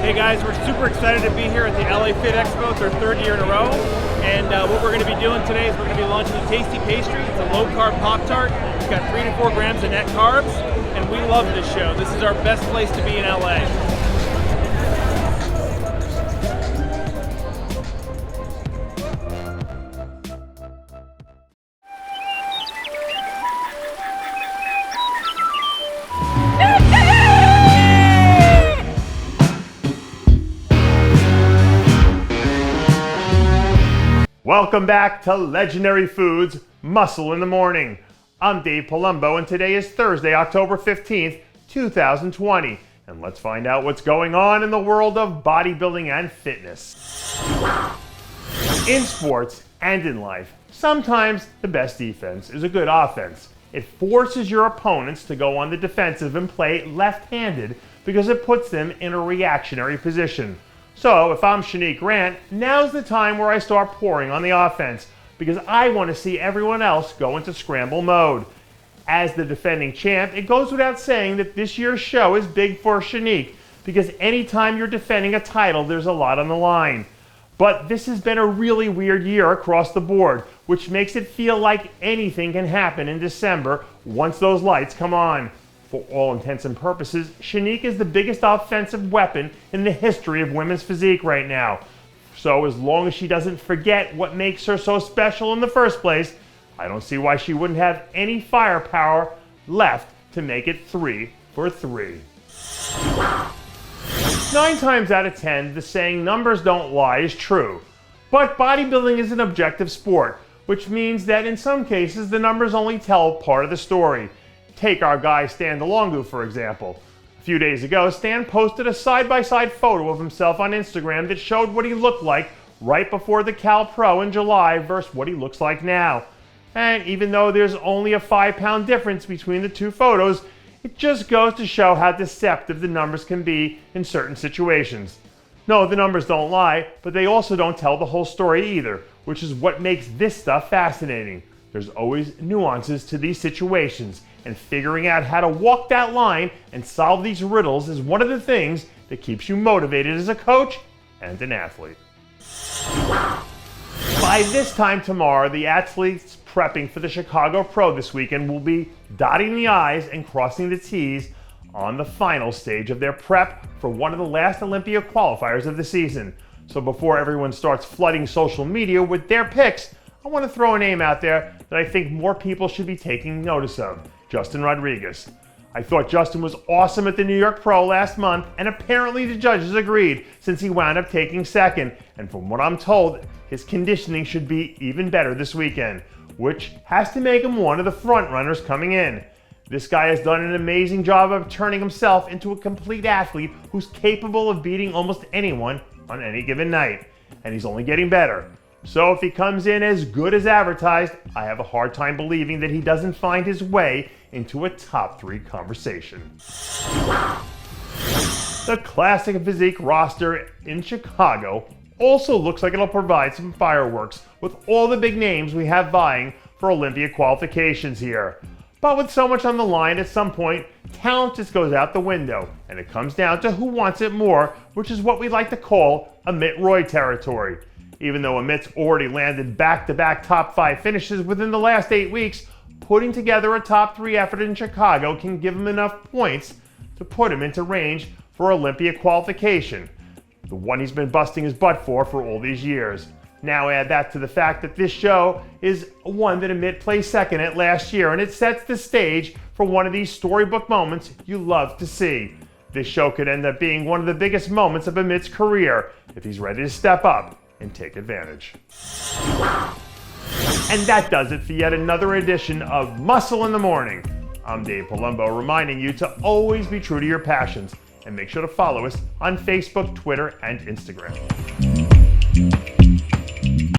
Hey guys, we're super excited to be here at the LA Fit Expo. It's our third year in a row. And what we're going to be doing today is we're going to be launching a tasty pastry. It's a low-carb Pop-Tart. It's got 3 to 4 grams of net carbs. And we love this show. This is our best place to be in LA. Welcome back to Legendary Foods, Muscle in the Morning. I'm Dave Palumbo, and today is Thursday, October 15th, 2020. And let's find out what's going on in the world of bodybuilding and fitness. In sports and in life, sometimes the best defense is a good offense. It forces your opponents to go on the defensive and play left-handed because it puts them in a reactionary position. So if I'm Shanique Grant, now's the time where I start pouring on the offense because I want to see everyone else go into scramble mode. As the defending champ, it goes without saying that this year's show is big for Shanique because anytime you're defending a title, there's a lot on the line. But this has been a really weird year across the board, which makes it feel like anything can happen in December once those lights come on. For all intents and purposes, Shanique is the biggest offensive weapon in the history of women's physique right now. So as long as she doesn't forget what makes her so special in the first place, I don't see why she wouldn't have any firepower left to make it 3 for 3. 9 times out of 10, the saying numbers don't lie is true. But bodybuilding is an objective sport, which means that in some cases the numbers only tell part of the story. Take our guy Stan Longeaux, for example. A few days ago, Stan posted a side-by-side photo of himself on Instagram that showed what he looked like right before the Cal Pro in July versus what he looks like now. And even though there's only a 5-pound difference between the two photos, it just goes to show how deceptive the numbers can be in certain situations. No, the numbers don't lie, but they also don't tell the whole story either, which is what makes this stuff fascinating. There's always nuances to these situations, and figuring out how to walk that line and solve these riddles is one of the things that keeps you motivated as a coach and an athlete. By this time tomorrow, the athletes prepping for the Chicago Pro this weekend will be dotting the I's and crossing the T's on the final stage of their prep for one of the last Olympia qualifiers of the season. So before everyone starts flooding social media with their picks, I want to throw a name out there that I think more people should be taking notice of. Justin Rodriguez. I thought Justin was awesome at the New York Pro last month, and apparently the judges agreed since he wound up taking second. And from what I'm told, his conditioning should be even better this weekend, which has to make him one of the front runners coming in. This guy has done an amazing job of turning himself into a complete athlete who's capable of beating almost anyone on any given night. And he's only getting better. So if he comes in as good as advertised, I have a hard time believing that he doesn't find his way into a top 3 conversation. The Classic Physique roster in Chicago also looks like it'll provide some fireworks with all the big names we have vying for Olympia qualifications here. But with so much on the line, at some point, talent just goes out the window, and it comes down to who wants it more, which is what we like to call Amit Roy territory. Even though Amit's already landed back-to-back top 5 finishes within the last 8 weeks, putting together a top 3 effort in Chicago can give him enough points to put him into range for Olympia qualification, the one he's been busting his butt for all these years. Now add that to the fact that this show is one that Amit placed second at last year, and it sets the stage for one of these storybook moments you love to see. This show could end up being one of the biggest moments of Amit's career if he's ready to step up and take advantage. And that does it for yet another edition of Muscle in the Morning. I'm Dave Palumbo, reminding you to always be true to your passions, and make sure to follow us on Facebook, Twitter, and Instagram.